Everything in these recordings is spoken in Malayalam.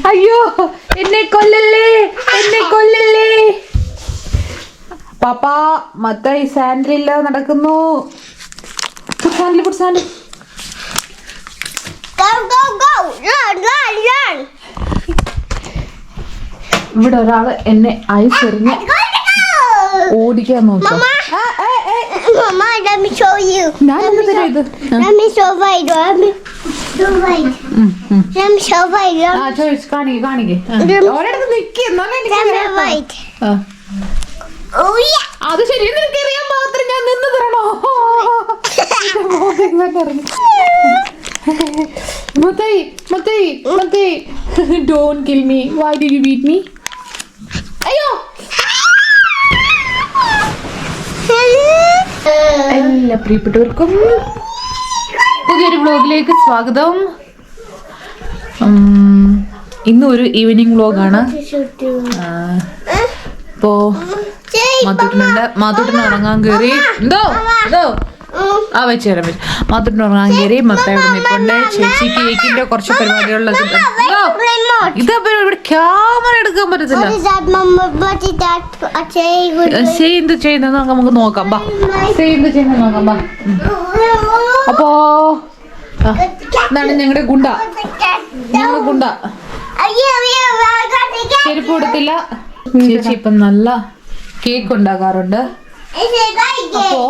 അയ്യോ എന്നെ കൊല്ലല്ലേ, എന്നെ കൊല്ലല്ലേ. പാപ്പ മത്തായി സാൻഡിൽ ഇല്ലാതെ നടക്കുന്നു. സാൻഡിൽ ഇവിടെ ഒരാള് എന്നെ ഐസ് എറിഞ്ഞ് ഓടിക്കാൻ നോക്കാം. ഞാൻ എന്ത് തരാം ഇത്? കാണിക്കേ ഒരിടത്ത് നിക്ക്. അത് ശരി, നിനക്കറിയാൻ മാത്രം ഞാൻ നിന്ന് തരണോ? Mathai don't kill me. Why did you beat me? അയ്യോ. എല്ലാ പ്രിയപ്പെട്ടവർക്കും പുതിയൊരു വ്ലോഗിലേക്ക് സ്വാഗതം. ഇന്നും ഒരു ഈവനിങ് വ്ലോഗാണ്. ഇപ്പോ മാത്തൂട്ടിന് ഉറങ്ങാൻ കയറി. എന്തോ വെച്ചേരാൻ പറ്റും. മാത്തൂട്ടിന് ഉറങ്ങാൻ കയറി. മത്തായി നിൽപ്പുണ്ട്. ചേച്ചി കേക്കിന്റെ കുറച്ച് പരിപാടികളിലൊക്കെ ഇത് ഇവിടെ ക്യാമറ എടുക്കാൻ പറ്റത്തില്ല. എന്ത് ചെയ്യുന്നത് നമുക്ക് നോക്കാം. എന്ത് ചെയ്യുന്നത് നോക്കാം. അപ്പോ ഇതാണ് ഞങ്ങളുടെ ഗുണ്ട. ചെരുപ്പ് കൊടുത്തില്ല. ചേച്ചി ഇപ്പം നല്ല കേക്ക് ഉണ്ടാക്കാറുണ്ട്. അപ്പോ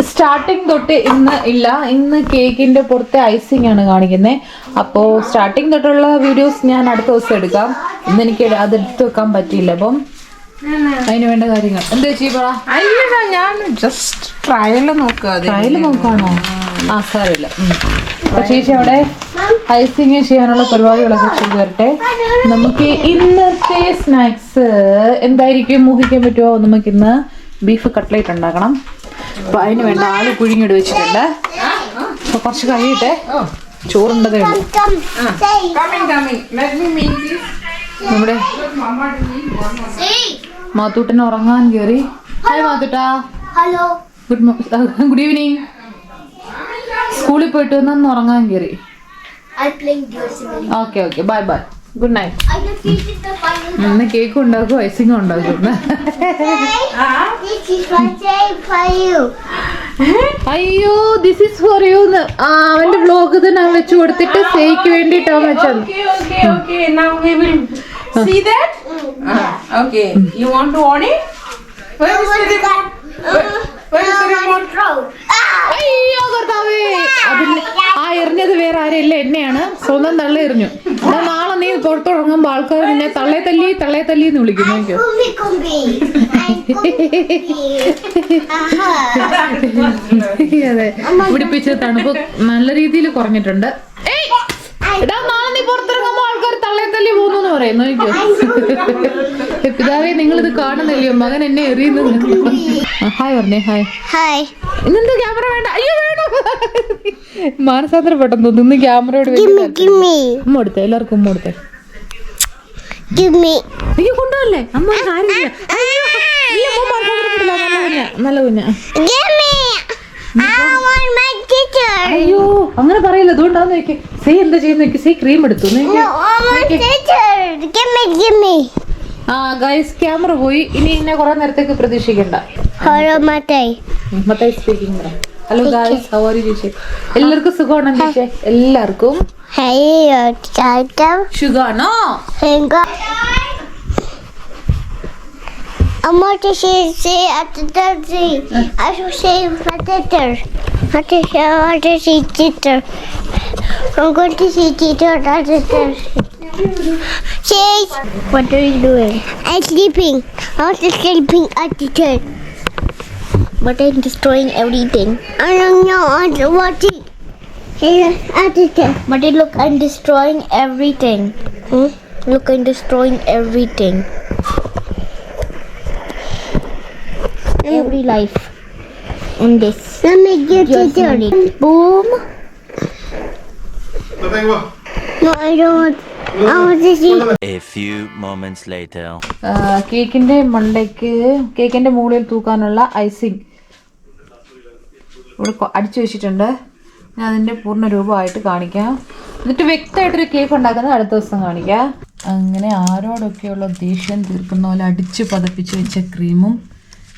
സ്റ്റാർട്ടിങ് തൊട്ട് ഇന്ന് ഇല്ല. ഇന്ന് കേക്കിന്റെ പുറത്തെ ഐസിങ് ആണ് കാണിക്കുന്നത്. അപ്പോ സ്റ്റാർട്ടിങ് തൊട്ടുള്ള വീഡിയോസ് ഞാൻ അടുത്ത ദിവസം എടുക്കാം. ഇന്ന് എനിക്ക് അത് എടുത്തു വെക്കാൻ പറ്റിയില്ല. അപ്പം അതിന് വേണ്ട കാര്യങ്ങൾ എന്താ ചെയ്യപ്പെടാ? ഞാൻ ജസ്റ്റ് ട്രയല് നോക്കാണോ? സാരമില്ല. അപ്പൊ ചേച്ചി അവിടെ ഐസിങ് ചെയ്യാനുള്ള പരിപാടികളൊക്കെ ചെയ്തു വരട്ടെ. നമുക്ക് ഇന്നത്തെ സ്നാക്സ് എന്തായിരിക്കും ഊഹിക്കാൻ പറ്റുമോ? നമുക്കിന്ന് ബീഫ് കട്ട്ലേറ്റ് ഉണ്ടാക്കണം. അപ്പൊ അതിന് വേണ്ട ആള് പുഴുങ്ങിട്ട് വെച്ചിട്ടുണ്ട്. അപ്പൊ കുറച്ച് കഴിയട്ടെ. ചോറുണ്ടതേ ഉള്ളൂ. നമ്മുടെ മാത്തൂട്ടിന് ഉറങ്ങാൻ കയറി. ഹായ് മാത്തൂട്ടാ. Good evening. സ്കൂളിൽ പോയിട്ട് വന്ന് ഉറങ്ങാൻ കയറി. Okay bye good night. ഇന്ന് കേക്ക് ഉണ്ടാക്കും, ഐസിങ് ഉണ്ടാക്കും. അയ്യോ ദിസ് ഈസ് ഫോർ യു. അവന്റെ ബ്ലോഗ് തന്നെ വെച്ച് കൊടുത്തിട്ട് സേയ്ക്ക് വേണ്ടിട്ടാ വെച്ചത്. അയ്യോ കർത്താവേ, അതിന് ആ എറിഞ്ഞത് വേറെ ആരെയല്ല, എന്നെയാണ്. സ്വന്തം തള്ളി എറിഞ്ഞു. നാളെ നീ പുറത്തുറങ്ങുമ്പോ ആൾക്കാർ നിന്നെ തള്ളേ തല്ലി എന്ന് വിളിക്കും. അതെ, പിടിപ്പിച്ച തണുപ്പ് നല്ല രീതിയിൽ കുറഞ്ഞിട്ടുണ്ട്. നാളെ നീ പുറത്തിറങ്ങുമ്പോ ആൾക്കാർ തള്ളി പോകുന്നു പറയുന്നു. പിതാവേ, നിങ്ങളിത് കാണുന്നില്ലയോ? മകൻ എന്നെ എറിയുന്നത്. ഹായ് പറഞ്ഞേ. ഹായ്. ഇന്നെന്താ ക്യാമറ വേണ്ട? അയ്യോ വേണം. മാനസാന്തരം പെട്ടെന്ന് തോന്നുന്നു. ഇന്ന് ക്യാമറയോട് ഉമ്മ കൊടുത്തേ, എല്ലാവർക്കും ഉമ്മ കൊടുത്തേ. അയ്യോ കൊണ്ടുപോകല്ലേ അമ്മ. കാര്യമില്ല. നല്ല കുഞ്ഞ. അയ്യോ അങ്ങനെ പറയില്ല. അതുകൊണ്ടാന്ന് നോക്കി സേ എന്താ ചെയ്യുന്ന. സേ ക്രീം എടുത്തു. ഗൈസ് ക്യാമറ പോയി. ഇനി എന്നെ കുറെ നേരത്തേക്ക് പ്രതീക്ഷിക്കണ്ട. Mathai speaking. Hello guys, how are you ചേച്ചി? എല്ലാവർക്കും സുഖമാണോ ചേച്ചി? എല്ലാവർക്കും സുഖാണോ? I'm going to say at the Thursday. I should say teacher. I want to see teacher. I'm going to see teacher at the Thursday. Say, what are you doing? I'm sleeping. I was sleeping at the church. But I'm destroying everything. I don't know. I'm watching. At the church. But look, I'm destroying everything. Look, I'm destroying everything. Every life in this. Let me get it. Boom. No, I don't. I want to see. A few moments later. കേക്കിന്റെ മണ്ടയ്ക്ക് കേക്കിന്റെ മുകളിൽ തൂക്കാനുള്ള ഐസിങ് ഇവിടെ അടിച്ചു വെച്ചിട്ടുണ്ട്. ഞാൻ അതിൻ്റെ പൂർണ്ണ രൂപമായിട്ട് കാണിക്കാം. എന്നിട്ട് വ്യക്തമായിട്ടൊരു കേക്ക് ഉണ്ടാക്കുന്നത് അടുത്ത ദിവസം കാണിക്കാം. അങ്ങനെ ആരോടൊക്കെയുള്ള ദേഷ്യം തീർക്കുന്ന പോലെ അടിച്ച് പതപ്പിച്ച് വെച്ച ക്രീമും.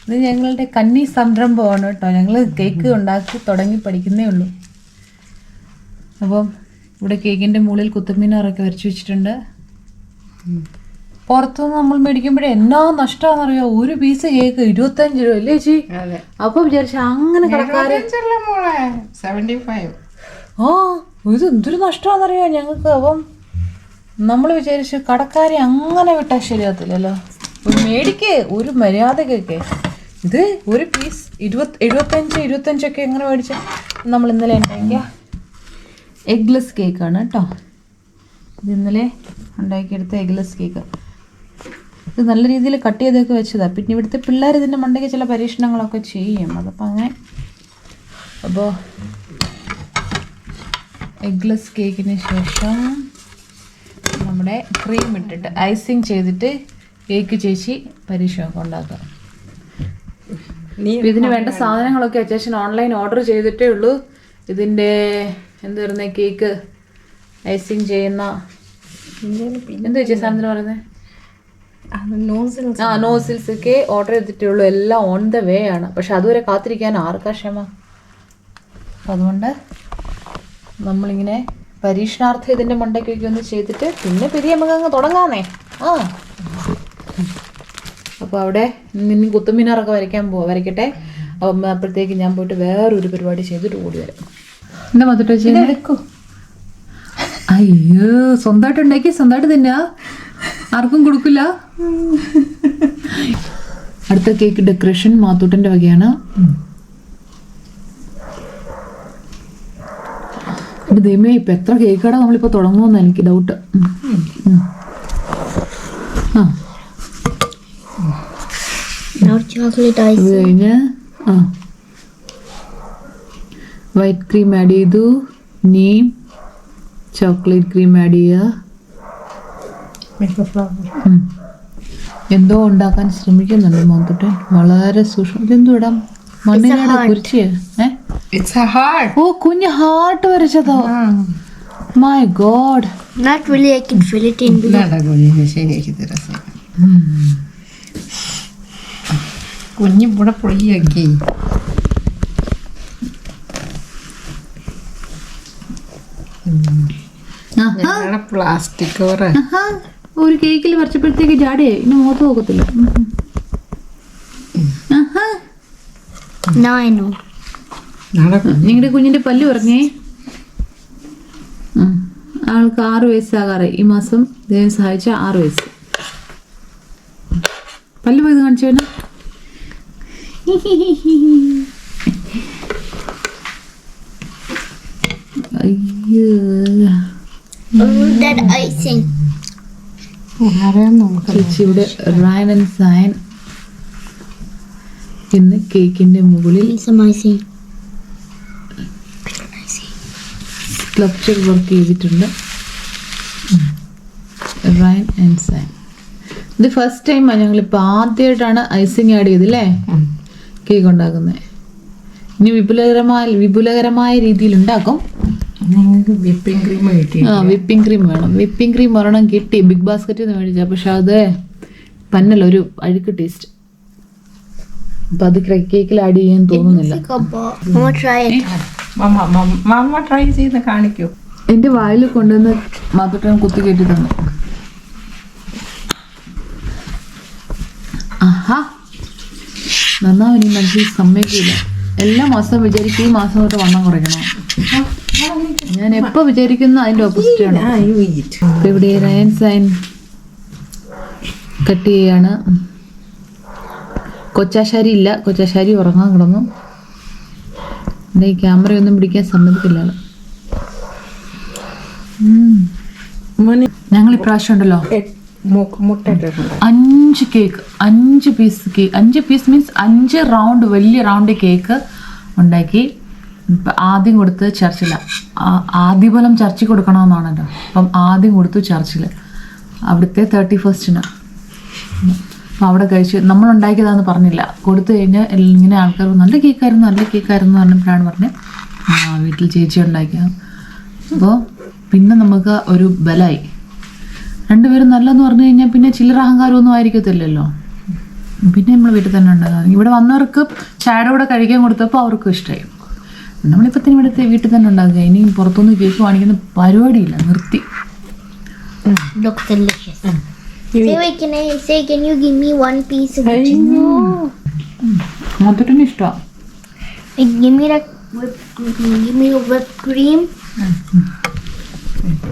ഇത് ഞങ്ങളുടെ കന്നി സംരംഭമാണ് കേട്ടോ. ഞങ്ങൾ കേക്ക് ഉണ്ടാക്കി തുടങ്ങി പഠിക്കുന്നേ ഉള്ളൂ. അപ്പം ഇവിടെ കേക്കിൻ്റെ മുകളിൽ കുത്തുമീനാറൊക്കെ വരച്ച് വെച്ചിട്ടുണ്ട്. പുറത്തുനിന്ന് നമ്മൾ മേടിക്കുമ്പോഴേ എന്നാ നഷ്ടമാണെന്നറിയോ, ഒരു പീസ് കേക്ക് 25 രൂപ അല്ലേ ചേച്ചി? അപ്പൊ വിചാരിച്ച അങ്ങനെ കടക്കാര് ഇത് എന്തൊരു നഷ്ടമാണെന്നറിയോ ഞങ്ങൾക്ക്. അപ്പം നമ്മൾ വിചാരിച്ചു കടക്കാരെ അങ്ങനെ വിട്ടാൽ ശരിയാകത്തില്ലല്ലോ, ഒരു മേടിക്ക് ഒരു മര്യാദക്കൊക്കെ. ഇത് ഒരു പീസ് 25 എങ്ങനെ മേടിച്ച. നമ്മൾ ഇന്നലെ ഉണ്ടാക്കിയ എഗ്ലെസ് കേക്കാണ് കേട്ടോ. ഇത് ഇന്നലെ ഉണ്ടാക്കിയെടുത്ത എഗ്ലെസ് കേക്ക്. ഇത് നല്ല രീതിയിൽ കട്ട് ചെയ്തൊക്കെ വെച്ചതാണ്. പിന്നെ ഇവിടുത്തെ പിള്ളേർ ഇതിൻ്റെ മണ്ടയ്ക്ക് ചില പരീക്ഷണങ്ങളൊക്കെ ചെയ്യും. അതപ്പോൾ അങ്ങനെ. അപ്പോൾ എഗ്ലെസ് കേക്കിന് ശേഷം നമ്മുടെ ക്രീം ഇട്ടിട്ട് ഐസിങ് ചെയ്തിട്ട് കേക്ക് ചേച്ചി പരീക്ഷണമൊക്കെ ഉണ്ടാക്കാം. ഇതിന് വേണ്ട സാധനങ്ങളൊക്കെ അത്യാവശ്യം ഓൺലൈൻ ഓർഡർ ചെയ്തിട്ടേ ഉള്ളൂ. ഇതിൻ്റെ എന്ത് പറയുന്നത്, കേക്ക് ഐസിങ് ചെയ്യുന്ന എന്താ ചേച്ചി സാധനത്തിന് പറയുന്നത്, നോസിൽസ് ഒക്കെ ഓർഡർ ചെയ്തിട്ടേ ഉള്ളൂ. എല്ലാം ഓൺ ദ വേ ആണ്. പക്ഷെ അതുവരെ കാത്തിരിക്കാൻ ആർക്കാ ക്ഷമ? അതുകൊണ്ട് നമ്മളിങ്ങനെ പരീക്ഷണാർത്ഥം ഇതിൻ്റെ മണ്ടയ്ക്കൊക്കെ ഒന്ന് ചെയ്തിട്ട് പിന്നെ പെരിയ നമുക്ക് തുടങ്ങാന്നേ. അപ്പോൾ അവിടെ ഇനി കുത്തുമീനാറൊക്കെ വരയ്ക്കട്ടെ. അപ്പോഴത്തേക്ക് ഞാൻ പോയിട്ട് വേറൊരു പരിപാടി ചെയ്തിട്ട് ഓടി വരാം. എന്താ മൊത്തം ചെയ്തേക്കോ? അയ്യോ, സ്വന്തമായിട്ട് ഉണ്ടാക്കി സ്വന്തമായിട്ട് തന്നെ ആർക്കും കൊടുക്കില്ല. അടുത്ത കേക്ക് ഡെക്കറേഷൻ മാത്തൂട്ടൻ്റെ വകയാണ്. എൻ്റെ ദൈവമേ, ഇപ്പം എത്ര കേക്കാടാ നമ്മളിപ്പോൾ തുടങ്ങുമെന്ന് എനിക്ക് ഡൗട്ട്. ഇത് കഴിഞ്ഞ് വൈറ്റ് ക്രീം ആഡ് ചെയ്തു. ഇനി ചോക്ലേറ്റ് ക്രീം ആഡ് ചെയ്യുക. എന്തോ ഉണ്ടാക്കാൻ ശ്രമിക്കുന്നുണ്ട് മാത്തൂട്ടൻ, വളരെ സൂക്ഷ്മം. ഇതെന്തോ ഇടാം, മണ്ണിലാണ് കുരിച്ച്. ഓ, കുഞ്ഞ് ഹാർട്ട് വരച്ചതോ? My God. Not really, I can fill it in below. കുഞ്ഞു ഇവിടെ പൊടിയാക്കി പ്ലാസ്റ്റിക് കവറ് ഒരു കേക്കിൽ വരച്ചപ്പോഴത്തേക്ക് ജാടേ ഇനി മുഖത്ത് നോക്കത്തില്ല. Now I know. നിങ്ങളുടെ കുഞ്ഞിന്റെ പല്ല് പറഞ്ഞേ. ആൾക്ക് 6 വയസ്സാകാറായി. ഈ മാസം ദൈവം സഹായിച്ച 6 വയസ്സ്. പല്ല് പോയത് കാണിച്ചു വേണം. അയ്യോ, That icing. ചേച്ചിയുടെ റയൻ ആൻഡ് സയൻ ഇന്ന് കേക്കിന്റെ മുകളിൽ Some icing. സ്കൾപ്ചർ വർക്ക് ചെയ്തിട്ടുണ്ട്. റയൻ ആൻഡ് സയൻ. ഇത് ഫസ്റ്റ് ടൈമാണ് ഞങ്ങളിപ്പോൾ ആദ്യമായിട്ടാണ് ഐസിങ് ആഡ് ചെയ്തല്ലേ കേക്ക് ഉണ്ടാക്കുന്നത്. ഇനി വിപുലകരമായ രീതിയിൽ ഉണ്ടാക്കും. വിപ്പിംഗ് ക്രീം കിട്ടി. വിപ്പിംഗ് ക്രീം വേണം. വിപ്പിംഗ് ക്രീം ഒരെണ്ണം കിട്ടി, ബിഗ് ബാസ്ക്കറ്റിൽ നിന്ന് മേടിച്ച. പക്ഷെ അത് പന്നല്ല, ഒരു അഴുക്ക് ടേസ്റ്റ്. അപ്പം അത് കേക്കിൽ ആഡ് ചെയ്യാൻ തോന്നുന്നില്ല. Mama, try it. Mama try ചെയ്ത് കാണിക്കൂ. എൻ്റെ വായിൽ കൊണ്ടുവന്ന് മാത്തൂട്ടൻ കുത്തി കയറ്റി തന്നു. ആഹാ, നന്നാവും. ഈ മനുഷ്യൻ സമ്മതിക്കില്ല. എല്ലാ മാസവും വിചാരിക്കും ഈ മാസം തൊട്ട് വണ്ണം കുറയ്ക്കണം. ഞാൻ എപ്പോൾ വിചാരിക്കുന്നു അതിൻ്റെ ഓപ്പോസിറ്റ് ആണ്. ഇപ്പം ഇവിടെ റയൻ സൈൻ കട്ട് ചെയ്യാണ്. കൊച്ചാശാരി ഇല്ല, കൊച്ചാശാരി ഉറങ്ങാൻ കിടന്നു. എൻ്റെ ഈ ക്യാമറയൊന്നും പിടിക്കാൻ സമ്മതിക്കില്ല. ഞങ്ങൾ ഇപ്രാവശ്യം ഉണ്ടല്ലോ 5 cake, 5 piece cake, 5 piece means 5 round, വലിയ റൗണ്ട് കേക്ക് ഉണ്ടാക്കി. ആദ്യം കൊടുത്ത് ചർച്ചില. ആദ്യഫലം ചർച്ചിൽ കൊടുക്കണമെന്നാണല്ലോ. അപ്പം ആദ്യം കൊടുത്തു ചർച്ചിൽ, അവിടുത്തെ 31st. അപ്പം അവിടെ കഴിച്ച് നമ്മളുണ്ടാക്കിയതാന്ന് പറഞ്ഞില്ല. കൊടുത്തു കഴിഞ്ഞാൽ ഇങ്ങനെ ആൾക്കാർ നല്ല കേക്കായിരുന്നു പറഞ്ഞപ്പോഴാണ് പറഞ്ഞത് വീട്ടിൽ ചേച്ചി ഉണ്ടാക്കിയ. അപ്പോൾ പിന്നെ നമുക്ക് ഒരു ബലമായി. രണ്ടുപേരും നല്ലതെന്ന് പറഞ്ഞു കഴിഞ്ഞാൽ പിന്നെ ചില്ലറ അഹങ്കാരമൊന്നും ആയിരിക്കത്തില്ലല്ലോ. പിന്നെ നമ്മൾ വീട്ടിൽ തന്നെ ഉണ്ടാകാം. ഇവിടെ വന്നവർക്ക് ചായയുടെ കൂടെ കഴിക്കാൻ കൊടുത്തപ്പോൾ അവർക്കും ഇഷ്ടമായി. നമ്മളിപ്പോൾ തന്നെ ഇവിടുത്തെ വീട്ടിൽ തന്നെ ഉണ്ടാക്കുക. ഇനിയും പുറത്തുനിന്ന് കേക്ക് വാങ്ങിക്കുന്ന പരിപാടിയില്ല, നിർത്തി. Looks delicious. Can you give me one piece of it? മധുരത്തിന് ഇഷ്ടമാണ്. Give me that give me a whipped cream.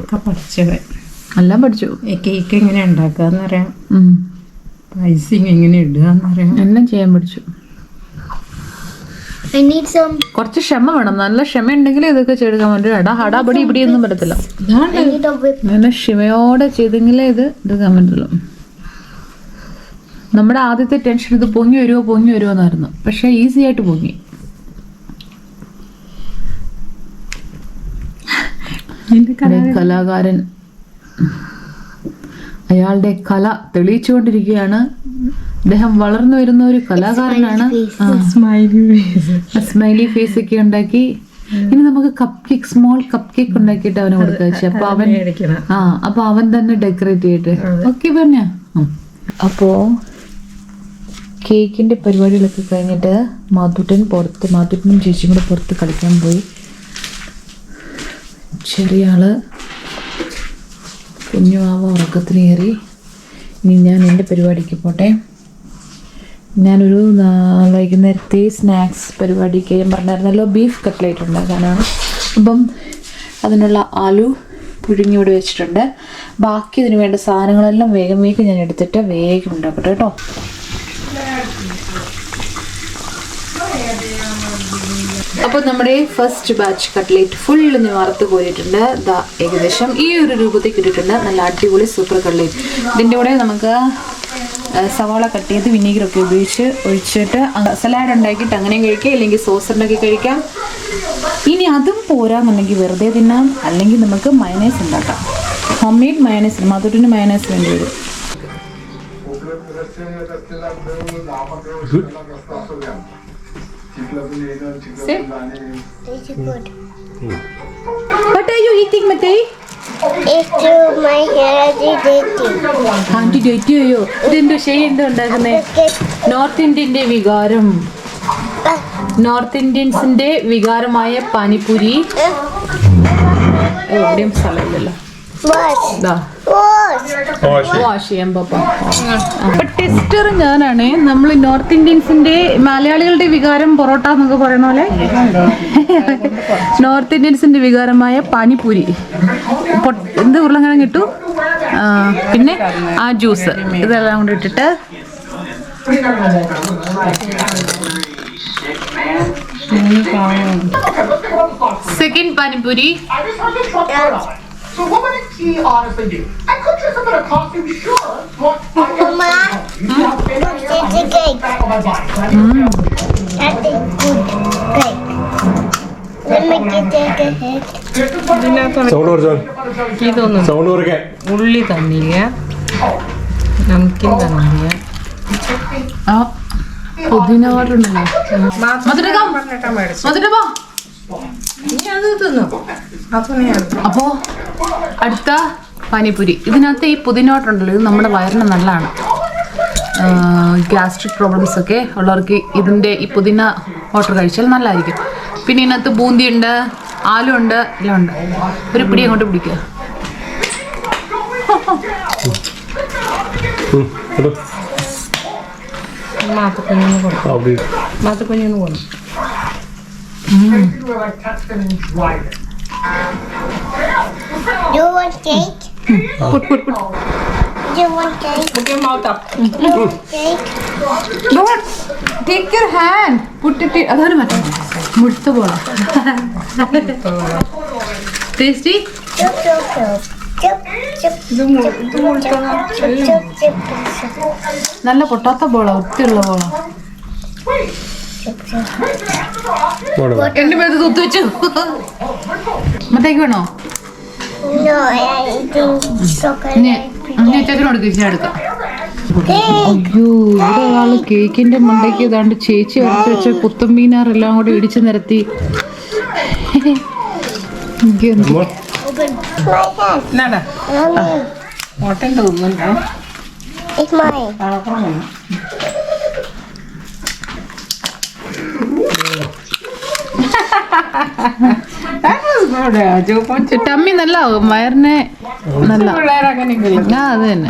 ഒക്കെ പഠിച്ചത്. എല്ലാം പഠിച്ചു. കേക്ക് എങ്ങനെ ഉണ്ടാക്കാന്നറിയാം, ഐസിങ് എങ്ങനെ ഇടുകയെന്നറിയാം, എല്ലാം ചെയ്യാൻ പഠിച്ചു. I need some. കുറച്ച് ക്ഷമ വേണം. നല്ല ക്ഷമ ഉണ്ടെങ്കിൽ ഇതൊക്കെ ചെയ്തെടുക്കാൻ പറ്റും. ഹടാബടി ഇവിടെയൊന്നും പറ്റത്തില്ല. I need a whipped. നല്ല ക്ഷമയോടെ ചെയ്തെങ്കിലേ ഇത് എടുക്കാൻ പറ്റുള്ളൂ. നമ്മുടെ ആദ്യത്തെ ടെൻഷൻ ഇത് പൊങ്ങി വരുമോ എന്നായിരുന്നു. പക്ഷെ ഈസി ആയിട്ട് പൊങ്ങി. കലാകാരൻ അയാളുടെ കല തെളിയിച്ചുകൊണ്ടിരിക്കുകയാണ്. അദ്ദേഹം വളർന്നു വരുന്ന ഒരു കലാകാരനാണ്. സ്മൈലി ഫേസ് ഒക്കെ ഉണ്ടാക്കി. ഇനി നമുക്ക് സ്മോൾ കപ്പ് കേക്ക് ഉണ്ടാക്കിയിട്ട് അവന് കൊടുക്കുക. അപ്പൊ അവൻ തന്നെ ഡെക്കറേറ്റ് ചെയ്തിട്ട് ഓക്കെ പറഞ്ഞ. അപ്പോ കേക്കിന്റെ പരിപാടികളൊക്കെ കഴിഞ്ഞിട്ട് മാത്തുട്ടനും ചേച്ചിയും കൂടെ പുറത്ത് കളിക്കാൻ പോയി. ചെറിയ ആള് കുഞ്ഞുമാവ ഉറക്കത്തിന് കയറി. ഇനി ഞാൻ എൻ്റെ പരിപാടിക്ക് പോട്ടെ. ഞാനൊരു വൈകുന്നേരത്തെ സ്നാക്സ് പരിപാടിക്ക് ഞാൻ പറഞ്ഞായിരുന്നല്ലോ, ബീഫ് കട്ട്ലേറ്റ് ഉണ്ടാക്കാനാണ്. അപ്പം അതിനുള്ള ആലു പുഴുങ്ങി ഇവിടെ വെച്ചിട്ടുണ്ട്. ബാക്കി ഇതിന് വേണ്ട സാധനങ്ങളെല്ലാം വേഗം ഞാൻ എടുത്തിട്ട് വേഗം ഉണ്ടാക്കട്ടെ കേട്ടോ. അപ്പോൾ നമ്മുടെ ഫസ്റ്റ് ബാച്ച് കട്ട്ലേറ്റ് ഫുള്ള് വറുത്ത് പോയിട്ടുണ്ട്. ഏകദേശം ഈ ഒരു രൂപത്തേക്ക് ഇട്ടിട്ടുണ്ട്. നല്ല അടിപൊളി സൂപ്പർ കട്ട്ലേറ്റ്. ഇതിൻ്റെ കൂടെ നമുക്ക് സവാള കട്ട് ചെയ്ത് വിനീഗറൊക്കെ ഒഴിച്ചിട്ട് സലാഡ് ഉണ്ടാക്കിയിട്ട് അങ്ങനെയും കഴിക്കാം, ഇല്ലെങ്കിൽ സോസ് ഉണ്ടാക്കി കഴിക്കാം. ഇനി അതും പോരാന്നുണ്ടെങ്കിൽ വെറുതെ തിന്നാം, അല്ലെങ്കിൽ നമുക്ക് മയനൈസ് ഉണ്ടാക്കാം. Home made mayonnaise. മധുരത്തിന് മയനൈസ് വേണ്ടി വരും. What are you eating, Matei? It's my hair dating. Auntie date you. ഇതെന്തോ എന്തോ ഉണ്ടാക്കുന്നേ? നോർത്ത് ഇന്ത്യൻ്റെ വികാരം. നോർത്ത് ഇന്ത്യൻസിന്റെ വികാരമായ പാനിപൂരി. എവിടെയും സ്ഥലമില്ലല്ലോ. വാഷ് ചെയ്യാൻ പാപ്പ. അപ്പൊ ടെസ്റ്റർ ഞാനാണ്. നമ്മൾ നോർത്ത് ഇന്ത്യൻസിന്റെ മലയാളികളുടെ വികാരം പൊറോട്ട എന്നൊക്കെ പറയുന്ന പോലെ നോർത്ത് ഇന്ത്യൻസിന്റെ വികാരമായ പാനിപൂരി. എന്ത് ഉരുളക്കിഴങ്ങ് ഇട്ടു, പിന്നെ ആ ജ്യൂസ്, ഇതെല്ലാം കൂടെ ഇട്ടിട്ട് second pani puri. So what would she honestly do? I could dress up in a costume, sure, but Mama, it's a cake. back on my bike. That's a good cake. Let me take a hit. Sound കുറച്ചോ, ഇതൊന്നും സൗണ്ട് കുറയ്ക്കാൻ. ഉള്ളി തന്നില്ല, നംകിൻ തന്നില്ല. പുതിന വാട്ടുണ്ടല്ലോ. അപ്പോ അടുത്ത പാനിപൂരി. ഇതിനകത്ത് ഈ പുതിന വാട്ടുണ്ടല്ലോ, ഇത് നമ്മുടെ വയറിന് നല്ലതാണ്. ഗ്യാസ്ട്രിക് പ്രോബ്ലംസ് ഒക്കെ ഉള്ളവർക്ക് ഇതിൻ്റെ ഈ പുതിന വാട്ടർ കഴിച്ചാൽ നല്ലതായിരിക്കും. പിന്നെ ഇതിനകത്ത് ബൂന്തി ഉണ്ട്, ആലു ഉണ്ട്, എല്ലാം ഉണ്ട്. ഒരു പിടി അങ്ങോട്ട് പിടിക്കുക. മാത്തക്കുഞ്ഞൊന്ന് കൊടുക്കും, മാത്തക്കുഞ്ഞൊന്ന് കൊടുക്കും. You want cake? Put. You want cake? Put your mouth up. You want cake? Don't take your hand. Put it. അതാണ് മറ്റേ മുഴുത്ത പോലെ. Tasty. Chup, chup, chup. Chup, chup, chup, chup, chup. നല്ല പൊട്ടാത്ത ബോളാ, വൃത്തിയുള്ള ബോളാ. എന്റെ പേര് തൂത്ത് വെച്ചു. മറ്റേക്ക് വേണോ? No, I think chocolate. ഞാൻ ചേട്ടനോട് തിരിച്ചെടുക്കാം. അയ്യോ, ഇവിടെ ഒരാള് കേക്കിന്റെ മണ്ടയ്ക്ക് ഏതാണ്ട് ചേച്ചി വരച്ച് വെച്ച കുത്തമ്പീനാറെല്ലാം കൂടെ ഇടിച്ചു നിരത്തി More. Open. My hand. എന്നാടാ Mommy, മുട്ടൻ്റെ തിന്നുണ്ടോ it's mine. ടമ്മി നല്ല വയറിനെ നല്ല ആ അത് തന്നെ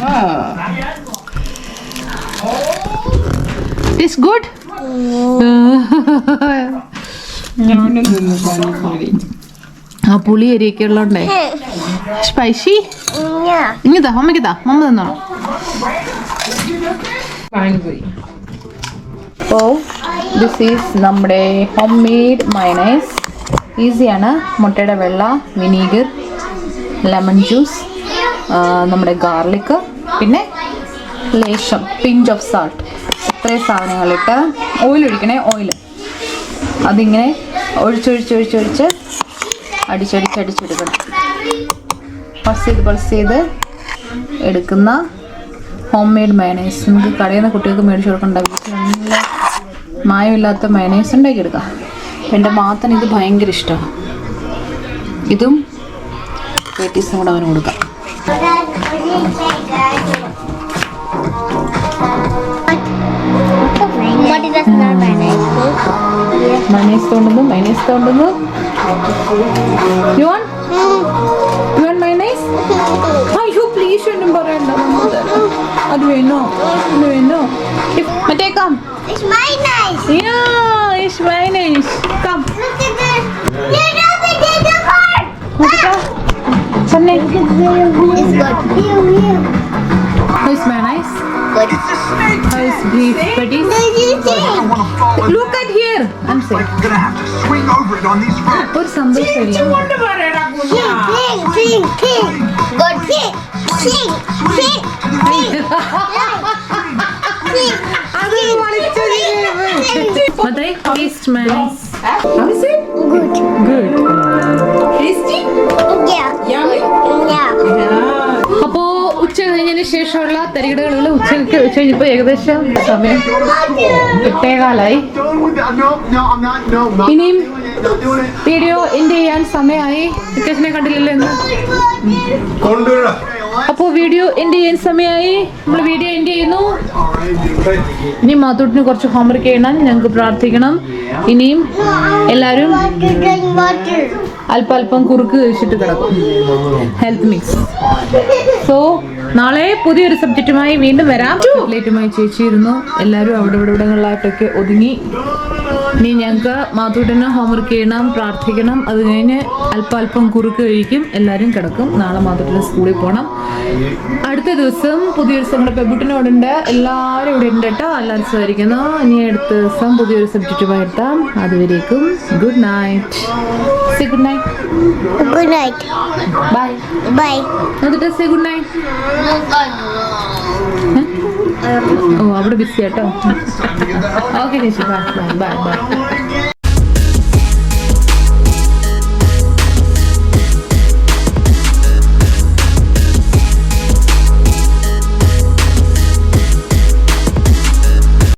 ഇറ്റ്സ് ഗുഡ് ഞാനും തിന്നു പാനിപ്പൂരി ആ പുളി എരിയൊക്കെ ഉള്ളതുകൊണ്ടേ സ്പൈസി Yeah. ഇങ്ങിതാ അമ്മയ്ക്കിതാ മമ്മ തന്നോ പാനിപ്പൂരി അപ്പോൾ ദിസ് ഈസ് നമ്മുടെ ഹോം മെയ്ഡ് മയണൈസ് ഈസിയാണ്. മുട്ടയുടെ വെള്ള, വിനീഗർ, ലെമൺ ജ്യൂസ്, നമ്മുടെ ഗാർലിക്ക്, പിന്നെ ലേശം പിഞ്ച് ഓഫ് സാൾട്ട്, ഇത്രയും സാധനങ്ങളിട്ട് ഓയിൽ ഒഴിക്കണേ. ഓയിൽ അതിങ്ങനെ ഒഴിച്ചൊഴിച്ചൊഴിച്ചൊഴിച്ച് അടിച്ചടിച്ചടിച്ചെടുക്കണം. പൾസ് ചെയ്ത് എടുക്കുന്ന ഹോം മെയ്ഡ് മയണൈസ്. നമുക്ക് കടയിൽ നിന്ന് കുട്ടികൾക്ക് മേടിച്ച് കൊടുക്കണ്ട, വീട്ടിൽ നല്ല മായമില്ലാത്ത മയണൈസ് ഉണ്ടാക്കിയെടുക്കാം. എൻ്റെ മാത്തന് ഇത് ഭയങ്കര ഇഷ്ടമാണ്. ഇതും പേറ്റീസും കൂടെ അവന് കൊടുക്കാം. What is that smell mayonnaise? Mayonnaise തോണ്ടുന്നു. You want mayonnaise? അയ്യോ പ്ലീസ് ഒന്നും പറയണ്ട, അത് വേണോ ഇത് വേണോ മറ്റേ കം. It's mayonnaise. Yeah, it's mayonnaise. Come. Look at this. Little potato corn. Sunny. It's good. How is mayonnaise? Good. How is beef patties? Look at here. I'm saying. I'm gonna have to swing over it on these ropes. ഒരു സന്തോഷമില്ല. Sing. Good. Sing. But I taste mayonnaise. How is it? Good. Good. Tasty? Yeah. Yeah. അപ്പോ ഉച്ച കഴിഞ്ഞതിന് ശേഷമുള്ള തരികിടകളിൽ ഉച്ച കഴിഞ്ഞപ്പോൾ ഏകദേശം സമയം 8:15. Done with that. No, I'm not. No, not ഇനിയും not doing it. Video end ചെയ്യാൻ സമയമായി. വിക്കേഷനെ കണ്ടില്ലല്ലോ എന്ന്. കൊണ്ടുവരാ. അപ്പോൾ വീഡിയോ എൻഡ് ചെയ്യാൻ സമയമായി. നമ്മൾ വീഡിയോ എൻഡ് ചെയ്യുന്നു. ഇനി മാത്തൂട്ടിന് കുറച്ച് ഹോംവർക്ക് ചെയ്യണം, ഞങ്ങൾക്ക് പ്രാർത്ഥിക്കണം. ഇനിയും എല്ലാവരും Water. അല്പം കുറുക്ക് കഴിച്ചിട്ട് കിടക്കും. Health mix. സോ നാളെ പുതിയൊരു സബ്ജക്റ്റുമായി വീണ്ടും വരാം. ലേറ്റുമായി ചേച്ചിയിരുന്നു. എല്ലാവരും അവിടെ ഇവിടങ്ങളിലായിട്ടൊക്കെ ഒതുങ്ങി. ഇനി ഞങ്ങൾക്ക് മാത്തൂട്ടിന് ഹോംവർക്ക് ചെയ്യണം, പ്രാർത്ഥിക്കണം. അത് കഴിഞ്ഞ് അല്പം കുറുക്ക് കഴിക്കും, എല്ലാവരും കിടക്കും. നാളെ മാത്തൂട്ടിന് സ്കൂളിൽ പോകണം. അടുത്ത ദിവസം പുതിയൊരു നമ്മുടെ പെബുട്ടിനോടുണ്ട്. എല്ലാവരും ഇവിടെ ഉണ്ട് കേട്ടോ. എല്ലാവരും സഹകരിക്കുന്നു. ഇനി അടുത്ത ദിവസം പുതിയൊരു സബ്ജക്റ്റുമായി എത്താം. അതുവരേക്കും good night. Say good night. Good night. Bye. Bye. എന്നിട്ട് സേ ഗുഡ് നൈറ്റ്. ഓ അവിടെ ബിസി കേട്ടോ. ഓക്കെ ചേച്ചി ബൈ ബൈ ബൈ ബൈ.